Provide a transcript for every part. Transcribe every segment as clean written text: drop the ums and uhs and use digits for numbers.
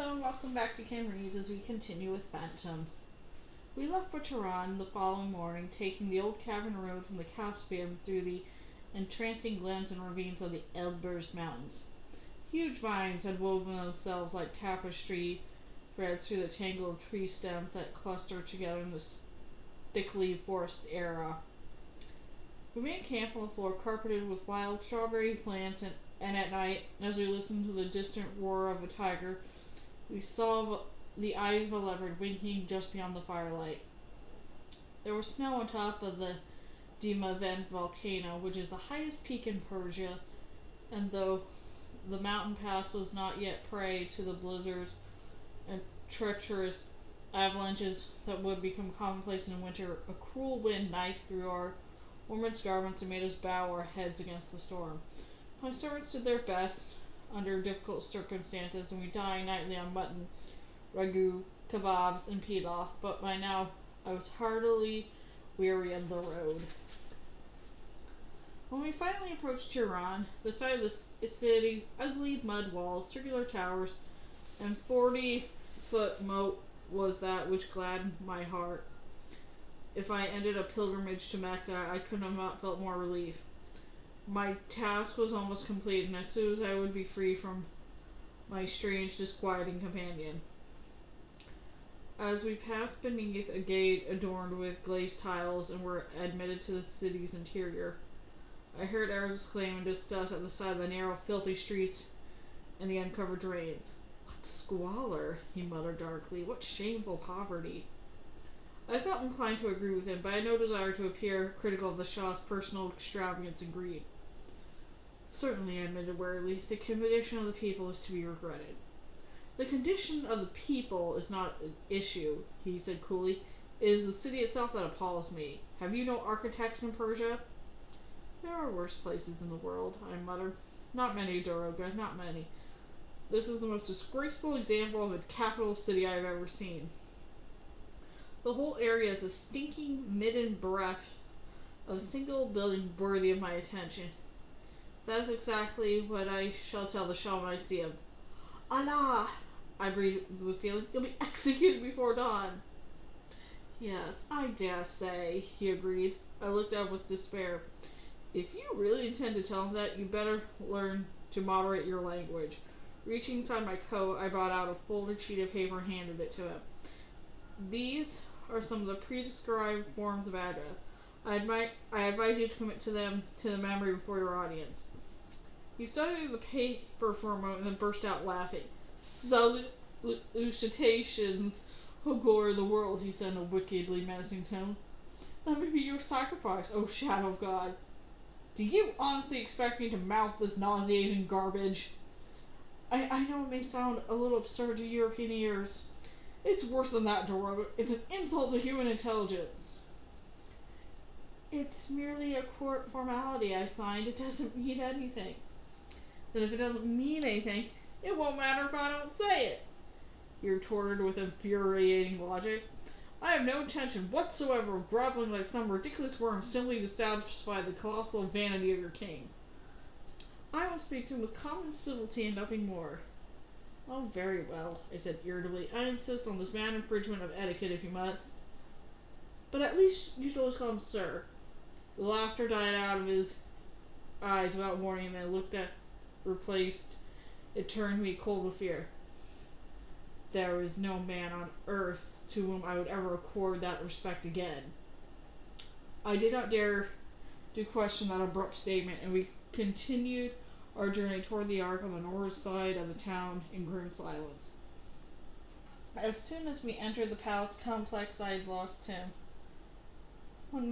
Hello and welcome back to Kim Reads as we continue with Phantom. We left for Tehran the following morning, taking the old cavern road from the Caspian through the entrancing glens and ravines of the Elburz Mountains. Huge vines had woven themselves like tapestry threads through the tangle of tree stems that clustered together in this thickly forested area. We made camp on the floor carpeted with wild strawberry plants, and at night, as we listened to the distant roar of a tiger, we saw the eyes of a leopard winking just beyond the firelight. There was snow on top of the Dimavent volcano, which is the highest peak in Persia, and though the mountain pass was not yet prey to the blizzards and treacherous avalanches that would become commonplace in winter, a cruel wind knifed through our women's garments and made us bow our heads against the storm. My servants did their best under difficult circumstances, and we dined nightly on mutton, ragu, kebabs, and pilaf, but by now I was heartily weary of the road. When we finally approached Tehran, the sight of the city's ugly mud walls, circular towers, and 40-foot moat was that which gladdened my heart. If I ended a pilgrimage to Mecca, I could have not felt more relief. My task was almost complete, and as soon as I would be free from my strange, disquieting companion. As we passed beneath a gate adorned with glazed tiles and were admitted to the city's interior, I heard Arabs exclaim in disgust at the sight of the narrow, filthy streets and the uncovered drains. "What squalor," he muttered darkly. "What shameful poverty." I felt inclined to agree with him, but I had no desire to appear critical of the Shah's personal extravagance and greed. "Certainly," I admitted wearily, "the condition of the people is to be regretted." "The condition of the people is not an issue," he said coolly. "It is the city itself that appalls me. Have you no architects in Persia?" "There are worse places in the world," I muttered. "Not many, Doroga, not many. This is the most disgraceful example of a capital city I have ever seen. The whole area is a stinking midden breadth of a single building worthy of my attention. That is exactly what I shall tell the Shah when I see him." "Allah!" I breathed with feeling. "You'll be executed before dawn." "Yes, I dare say," he agreed. I looked up with despair. "If you really intend to tell him that, you better learn to moderate your language." Reaching inside my coat, I brought out a folded sheet of paper and handed it to him. "These are some of the prescribed forms of address. I advise you to commit them to the memory before your audience." He studied the paper for a moment and then burst out laughing. "Salutations, O glory of the world," he said in a wickedly menacing tone. "That may be your sacrifice, O shadow of God. Do you honestly expect me to mouth this nauseating garbage? I know it may sound a little absurd to European ears. It's worse than that, Dora. It's an insult to human intelligence." "It's merely a court formality," I signed. "It doesn't mean anything." "Then if it doesn't mean anything, it won't matter if I don't say it," he retorted with infuriating logic. "I have no intention whatsoever of groveling like some ridiculous worm simply to satisfy the colossal vanity of your king. I will speak to him with common civility and nothing more." "Oh, very well," I said irritably. "I insist on this mad infringement of etiquette if you must. But at least you should always call him sir." The laughter died out of his eyes without warning, and then looked at replaced. It turned me cold with fear. There is no man on earth to whom I would ever accord that respect again. I did not dare to question that abrupt statement, and we continued our journey toward the arc on the north side of the town in grim silence. As soon as we entered the palace complex, I had lost him. One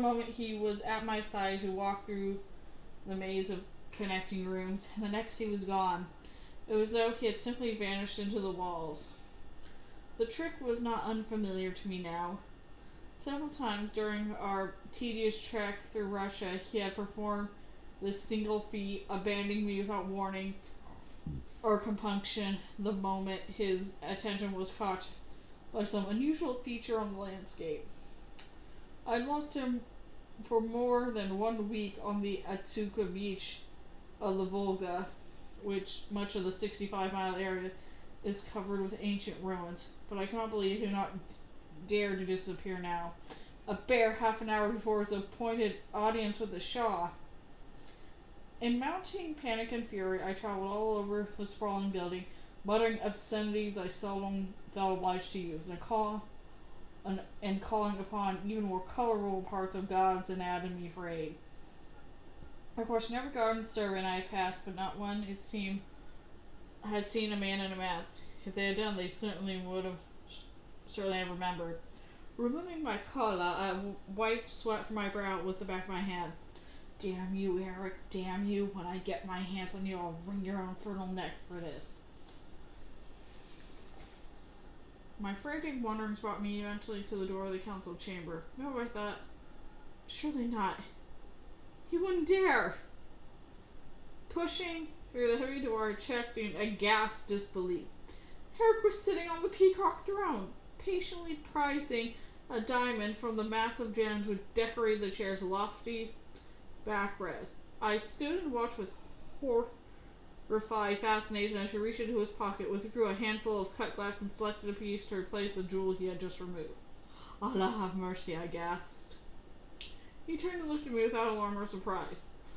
moment he was at my side to walk through the maze of connecting rooms, and the next he was gone. It was as though he had simply vanished into the walls. The trick was not unfamiliar to me now. Several times during our tedious trek through Russia, he had performed this single feat, abandoning me without warning or compunction the moment his attention was caught by some unusual feature on the landscape. I had lost him for more than 1 week on the Atsuka beach of the Volga, which much of the 65-mile area is covered with ancient ruins. But I cannot believe he did not dare to disappear now. A bare half an hour before his appointed audience with the Shah. In mounting panic and fury, I traveled all over the sprawling building, muttering obscenities I seldom felt obliged to use, and calling upon even more colorful parts of God's anatomy for aid. Of course, never garden servant I had passed, but not one, it seemed, had seen a man in a mask. If they had done, they certainly have remembered. Removing my collar, I wiped sweat from my brow with the back of my hand. Damn you, Erik, damn you. When I get my hands on you, I'll wring your infernal neck for this. My frantic wanderings brought me eventually to the door of the council chamber. No, I thought, surely not. He wouldn't dare. Pushing through the heavy door, I checked in aghast disbelief. Erik was sitting on the peacock throne, patiently prizing a diamond from the massive gems which decorated the chair's lofty backrest. I stood and watched with horrified fascination as he reached into his pocket, withdrew a handful of cut glass, and selected a piece to replace the jewel he had just removed. Allah have mercy, I gasped. He turned and looked at me without alarm or surprise.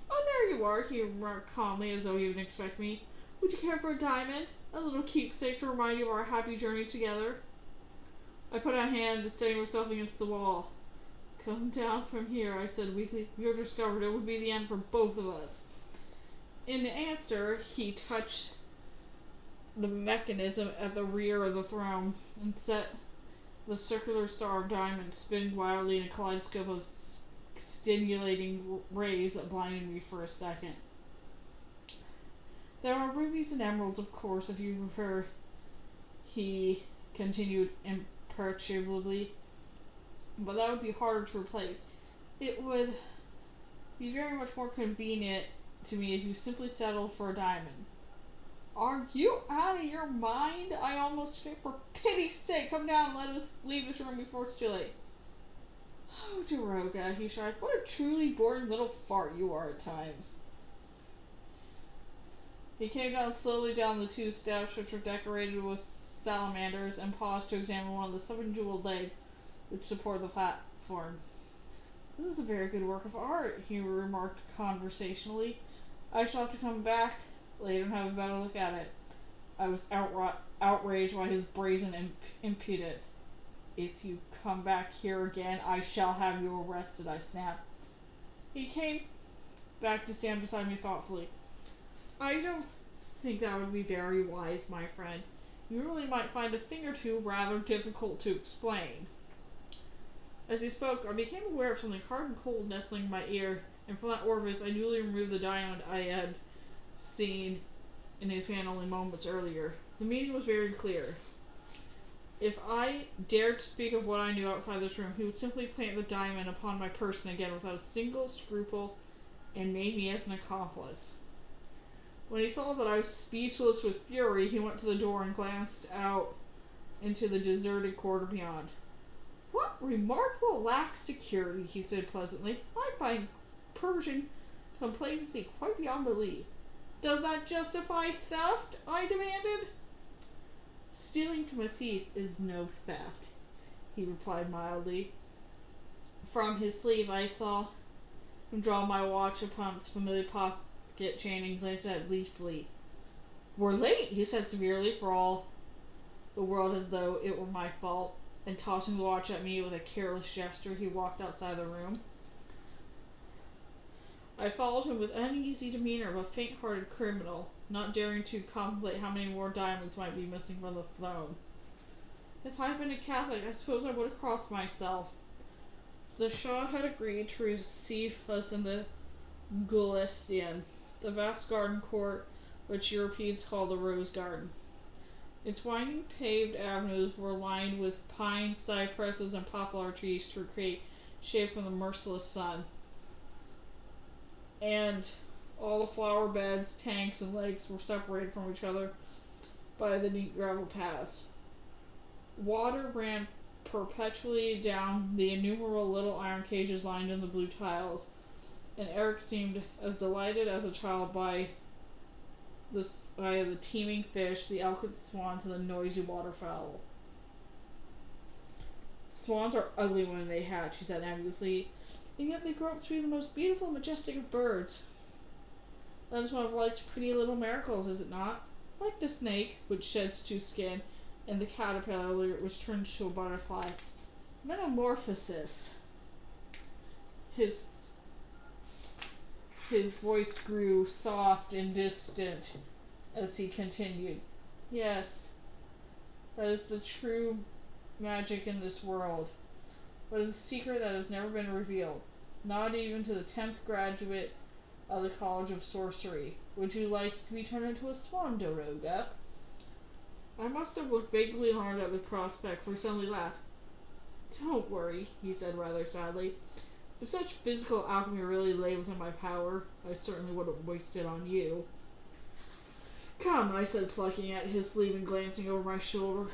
Oh, there you are, he remarked calmly, as though he didn't expect me. Would you care for a diamond? A little keepsake to remind you of our happy journey together? I put out a hand to steady myself against the wall. Come down from here, I said weakly. You discovered it would be the end for both of us. In answer, he touched the mechanism at the rear of the throne and set the circular star of diamonds spinning wildly in a kaleidoscope of stimulating rays that blinded me for a second. There are rubies and emeralds, of course, if you prefer, he continued imperturbably, but that would be harder to replace. It would be very much more convenient to me if you simply settled for a diamond. Are you out of your mind? I almost screamed. For pity's sake, come down and let us leave this room before it's too late. Oh, Daroga, he shrieked. What a truly boring little fart you are at times. He came down slowly down the 2 steps, which were decorated with salamanders, and paused to examine one of the 7 jeweled legs which supported the platform. This is a very good work of art, he remarked conversationally. I shall have to come back later and have a better look at it. I was outraged by his brazen impudence. If you come back here again, I shall have you arrested, I snapped. He came back to stand beside me thoughtfully. I don't think that would be very wise, my friend. You really might find a thing or two rather difficult to explain. As he spoke, I became aware of something hard and cold nestling in my ear, and from that orifice I newly removed the diamond I had seen in his hand only moments earlier. The meaning was very clear. If I dared to speak of what I knew outside this room, he would simply plant the diamond upon my person again without a single scruple and name me as an accomplice. When he saw that I was speechless with fury, he went to the door and glanced out into the deserted corridor beyond. What remarkable lack of security, he said pleasantly. I find Persian complacency quite beyond belief. Does that justify theft? I demanded. Stealing from a thief is no theft, he replied mildly. From his sleeve I saw him draw my watch upon its familiar pocket chain and glance at it gleefully. We're late, he said severely, for all the world as though it were my fault, and tossing the watch at me with a careless gesture, he walked outside the room. I followed him with uneasy demeanor of a faint-hearted criminal, not daring to contemplate how many more diamonds might be missing from the throne. If I had been a Catholic, I suppose I would have crossed myself. The Shah had agreed to receive us in the Gulistan, the vast garden court which Europeans call the Rose Garden. Its winding paved avenues were lined with pines, cypresses, and poplar trees to create shade from the merciless sun. And all the flower beds, tanks, and lakes were separated from each other by the neat gravel paths. Water ran perpetually down the innumerable little iron cages lined in the blue tiles, and Erik seemed as delighted as a child by the by the teeming fish, the eloquent swans, and the noisy waterfowl. Swans are ugly when they hatch, she said enviously, and yet they grow up to be the most beautiful and majestic of birds. That is one of life's pretty little miracles, is it not? Like the snake, which sheds two skin, and the caterpillar, which turns to a butterfly. Metamorphosis. His voice grew soft and distant as he continued. Yes, that is the true magic in this world, but it's a secret that has never been revealed, not even to the 10th graduate of the College of Sorcery. Would you like to be turned into a swan, Daroga? I must have looked vaguely alarmed at the prospect, for he suddenly laughed. Don't worry, he said rather sadly. If such physical alchemy really lay within my power, I certainly wouldn't waste it on you. Come, I said, plucking at his sleeve and glancing over my shoulder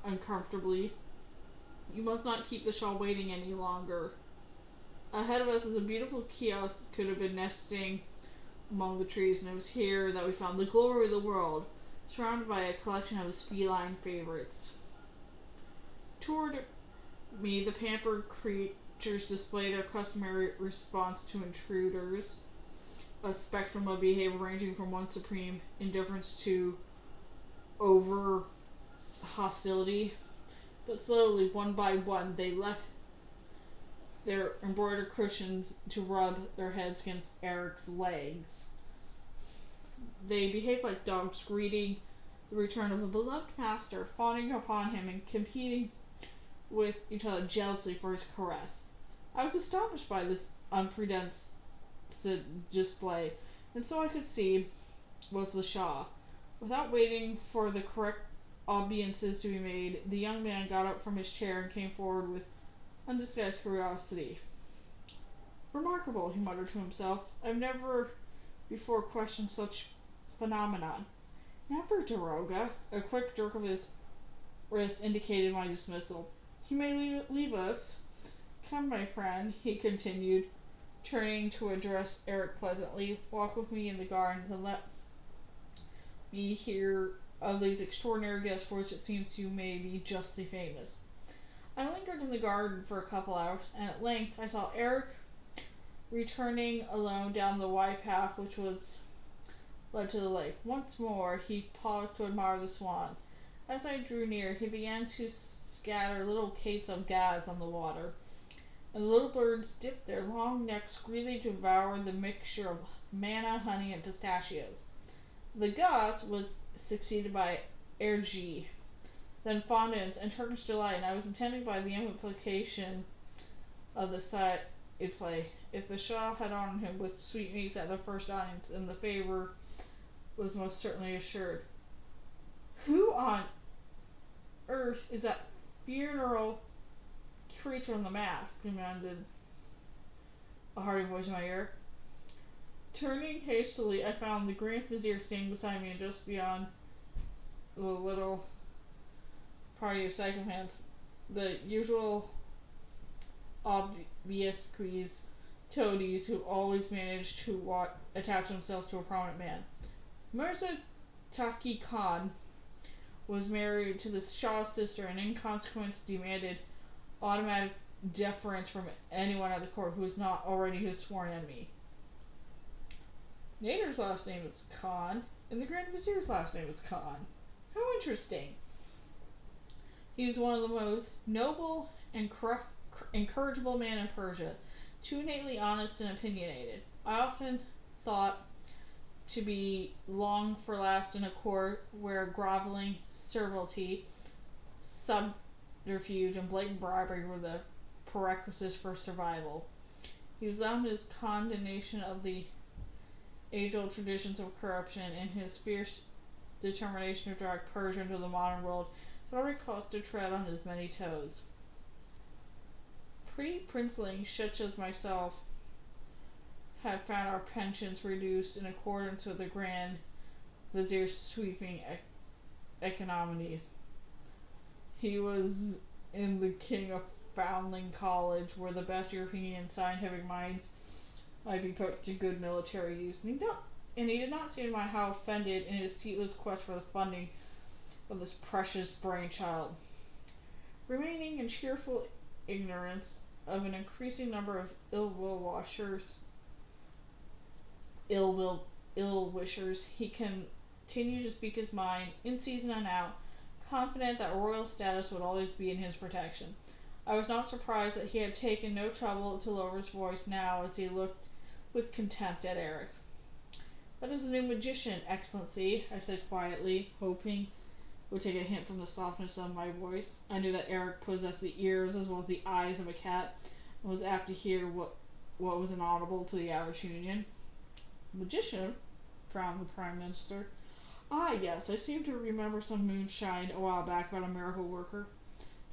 uncomfortably. You must not keep the shawl waiting any longer. Ahead of us is a beautiful kiosk that could have been nesting among the trees, and it was here that we found the glory of the world, surrounded by a collection of his feline favorites. Toward me, the pampered creatures display their customary response to intruders, a spectrum of behavior ranging from one supreme indifference to over hostility. But slowly, one by one, they left their embroidered cushions to rub their heads against Erik's legs. They behaved like dogs greeting the return of a beloved master, fawning upon him and competing with each other jealously for his caress. I was astonished by this unprecedented display, and so I could see was the Shah. Without waiting for the correct obeisances to be made, the young man got up from his chair and came forward with undisguised curiosity. Remarkable, he muttered to himself. I've never before questioned such phenomenon. Never, Daroga. A quick jerk of his wrist indicated my dismissal. You may leave us. Come, my friend, he continued, turning to address Erik pleasantly. Walk with me in the garden and let me hear of these extraordinary gifts for which it seems you may be justly famous. I lingered in the garden for a couple hours, and at length I saw Erik returning alone down the wide path which led to the lake. Once more he paused to admire the swans. As I drew near, he began to scatter little cates of gas on the water, and the little birds dipped their long necks greedily to devour the mixture of manna, honey, and pistachios. The Goths was succeeded by ergi, then fondants and Turkish delight, and I was intended by the implication of the side play. If the Shah had honored him with sweetmeats at the first audience, then the favor was most certainly assured. Who on earth is that funeral creature in the mask? Demanded a hearty voice in my ear. Turning hastily, I found the Grand Vizier standing beside me, and just beyond the little party of sycophants, the usual obvious toadies who always manage to attach themselves to a prominent man. Mirza Taki Khan was married to the Shah's sister, and in consequence demanded automatic deference from anyone at the court who was not already his sworn enemy. Nadir's last name is Khan, and the Grand Vizier's last name is Khan. How interesting. He was one of the most noble and incorrigible men in Persia, too innately honest and opinionated. I often thought to be long for last in a court where groveling, servility, subterfuge, and blatant bribery were the prerequisites for survival. He was loud in his condemnation of the age-old traditions of corruption, and his fierce determination to drag Persia into the modern world had already caused to tread on his many toes. Pre-princelings such as myself had found our pensions reduced in accordance with the Grand Vizier's sweeping economies. He was in the King of Foundling College, where the best European scientific minds might be put to good military use. And and he did not seem to mind how offended in his ceaseless quest for the funding of this precious brainchild. Remaining in cheerful ignorance of an increasing number of ill wishers, he continued to speak his mind in season and out, confident that royal status would always be in his protection. I was not surprised that he had taken no trouble to lower his voice now as he looked with contempt at Erik. "That is a new magician, Excellency," I said quietly, hoping it would take a hint from the softness of my voice. I knew that Erik possessed the ears as well as the eyes of a cat, and was apt to hear what was inaudible to the average human. "Magician?" frowned the Prime Minister. "Ah, yes, I seem to remember some moonshine a while back about a miracle worker.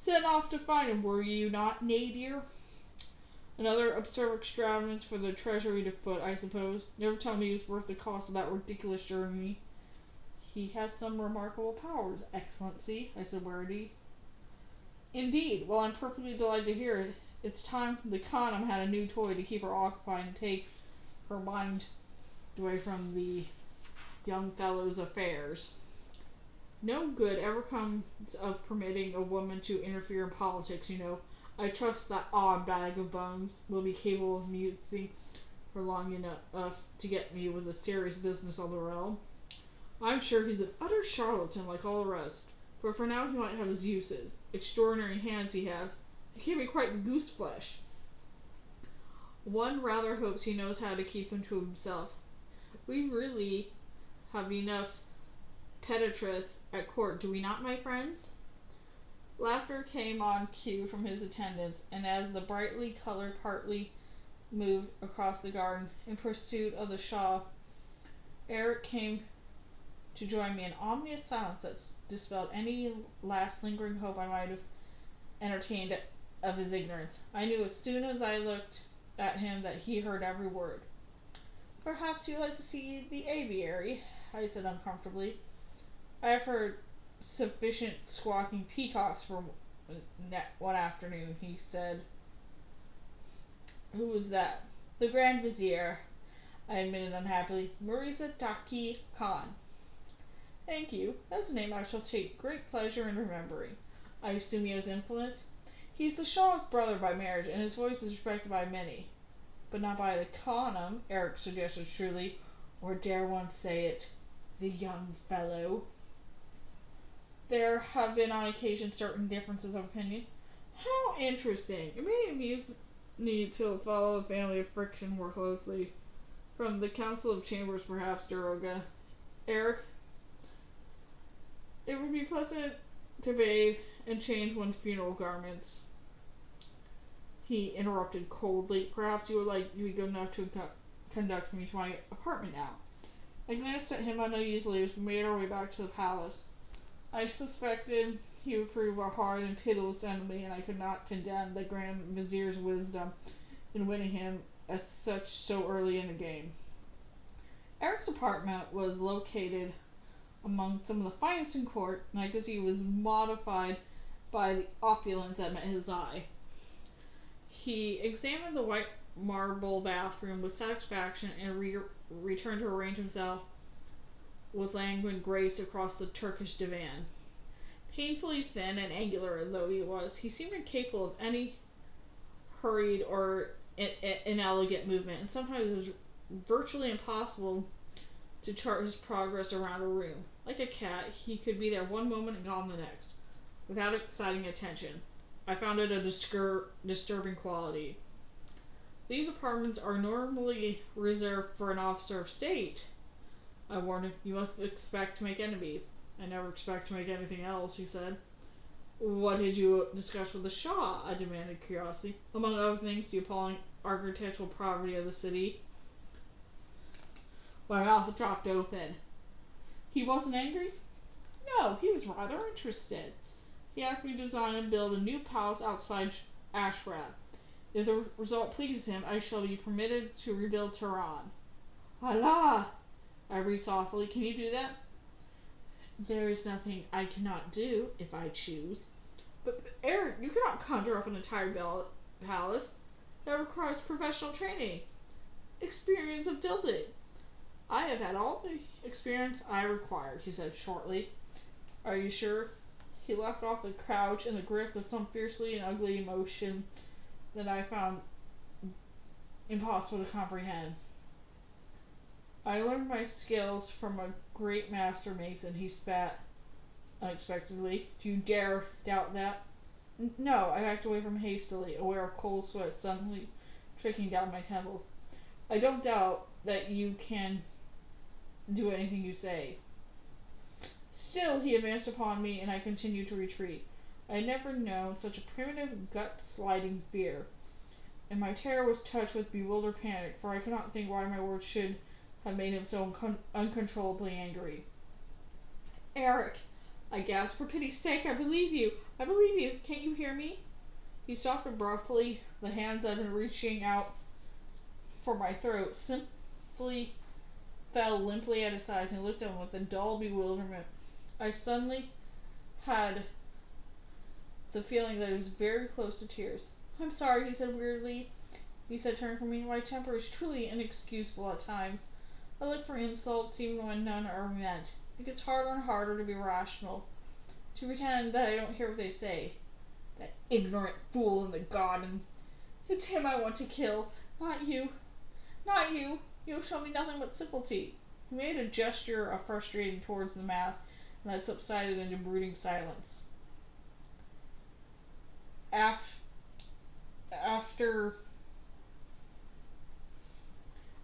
Sent off to find him, were you not, Nadir? Another absurd extravagance for the treasury to foot, I suppose. Never tell me it's worth the cost of that ridiculous journey." "He has some remarkable powers, Excellency," I said warily. "Indeed? Well, I'm perfectly delighted to hear it. It's time the Khanum had a new toy to keep her occupied and take her mind away from the young fellow's affairs. No good ever comes of permitting a woman to interfere in politics, you know. I trust that odd bag of bones will be capable of musing for long enough to get me with a serious business on the realm. I'm sure he's an utter charlatan like all the rest, but for now he might have his uses. Extraordinary hands he has. They can be quite goose flesh. One rather hopes he knows how to keep them to himself. We really have enough pedantry at court, do we not, my friends?" Laughter came on cue from his attendants, and as the brightly colored party moved across the garden in pursuit of the Shah, Erik came to join me in ominous silence that dispelled any last lingering hope I might have entertained of his ignorance. I knew as soon as I looked at him that he heard every word. "Perhaps you'd like to see the aviary," I said uncomfortably. "I have heard sufficient squawking peacocks for one afternoon," he said. "Who was that?" "The Grand Vizier," I admitted unhappily. "Mirza Taki Khan." "Thank you. That's a name I shall take great pleasure in remembering. I assume he has influence?" "He's the Shah's brother by marriage, and his voice is respected by many." "But not by the Khanum," Erik suggested shrewdly. "Or dare one say it, the young fellow?" "There have been on occasion certain differences of opinion." "How interesting! It may amuse me to follow the family of friction more closely. From the Council of Chambers, perhaps, Daroga. Erik, it would be pleasant to bathe and change one's funeral garments." He interrupted coldly. "Perhaps you would like to be good enough to conduct me to my apartment now." I glanced at him uneasily as we made our way back to the palace. I suspected he would prove a hard and pitiless enemy, and I could not condemn the Grand Vizier's wisdom in winning him as such so early in the game. Erik's apartment was located among some of the finest in court, and I could see he was modified by the opulence that met his eye. He examined the white marble bathroom with satisfaction and returned to arrange himself with languid grace across the Turkish divan. Painfully thin and angular though he was, he seemed incapable of any hurried or inelegant movement, and sometimes it was virtually impossible to chart his progress around a room. Like a cat, he could be there one moment and gone the next, without exciting attention. I found it a disturbing quality. "These apartments are normally reserved for an officer of state," I warned him. "You must expect to make enemies." "I never expect to make anything else," he said. "What did you discuss with the Shah?" I demanded, curiosity. "Among other things, the appalling architectural poverty of the city." My mouth dropped open. "He wasn't angry?" "No, he was rather interested. He asked me to design and build a new palace outside Ashrat. If the result pleases him, I shall be permitted to rebuild Tehran." "Allah!" I breathed softly. "Can you do that?" "There is nothing I cannot do, if I choose." "But Erik, you cannot conjure up an entire palace. That requires professional training, experience of building." I have had all the experience I required, he said shortly. Are you sure? He left off the couch in the grip of some fiercely and ugly emotion that I found impossible to comprehend. I learned my skills from a great master mason, he spat unexpectedly. Do you dare doubt that? No, I backed away from him hastily, aware of cold sweat suddenly trickling down my temples. I don't doubt that you can do anything you say. Still, he advanced upon me, and I continued to retreat. I had never known such a primitive, gut-sliding fear, and my terror was touched with bewildered panic, for I could not think why my words should have made him so uncontrollably angry. Erik, I gasped, for pity's sake, I believe you. I believe you. Can't you hear me? He stopped abruptly. The hands I'd been reaching out for my throat simply fell limply at his sides, and he looked at him with a dull bewilderment. I suddenly had the feeling that I was very close to tears. I'm sorry, he said weirdly. He said, turning from me, my temper is truly inexcusable at times. I look for insults even when none are meant. It gets harder and harder to be rational, to pretend that I don't hear what they say. That ignorant fool in the garden. It's him I want to kill, not you. Not you. You'll show me nothing but sympathy. He made a gesture of frustration towards the mass, and I subsided into brooding silence. After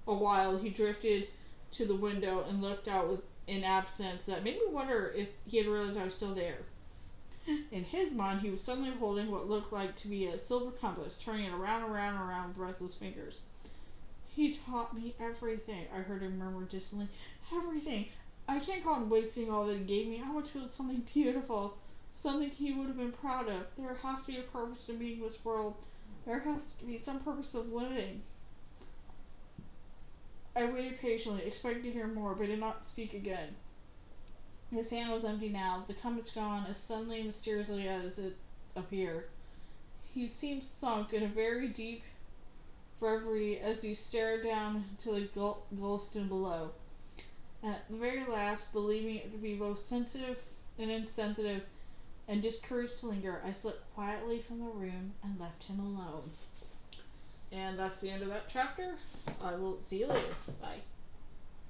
a while, he drifted to the window and looked out with an absence that made me wonder if he had realized I was still there. In his mind, he was suddenly holding what looked like to be a silver compass, turning it around and around and around with breathless fingers. He taught me everything, I heard him murmur distantly. Everything. I can't go on wasting all that he gave me. I want to feel something beautiful, something he would have been proud of. There has to be a purpose to being in this world. There has to be some purpose of living. I waited patiently, expecting to hear more, but did not speak again. His hand was empty now, the compass gone as suddenly and mysteriously as it appeared. He seemed sunk in a very deep reverie as he stared down to the Gulston below. At the very last, believing it to be both sensitive and insensitive, and discouraged to linger, I slipped quietly from the room and left him alone. And that's the end of that chapter. I will see you later. Bye.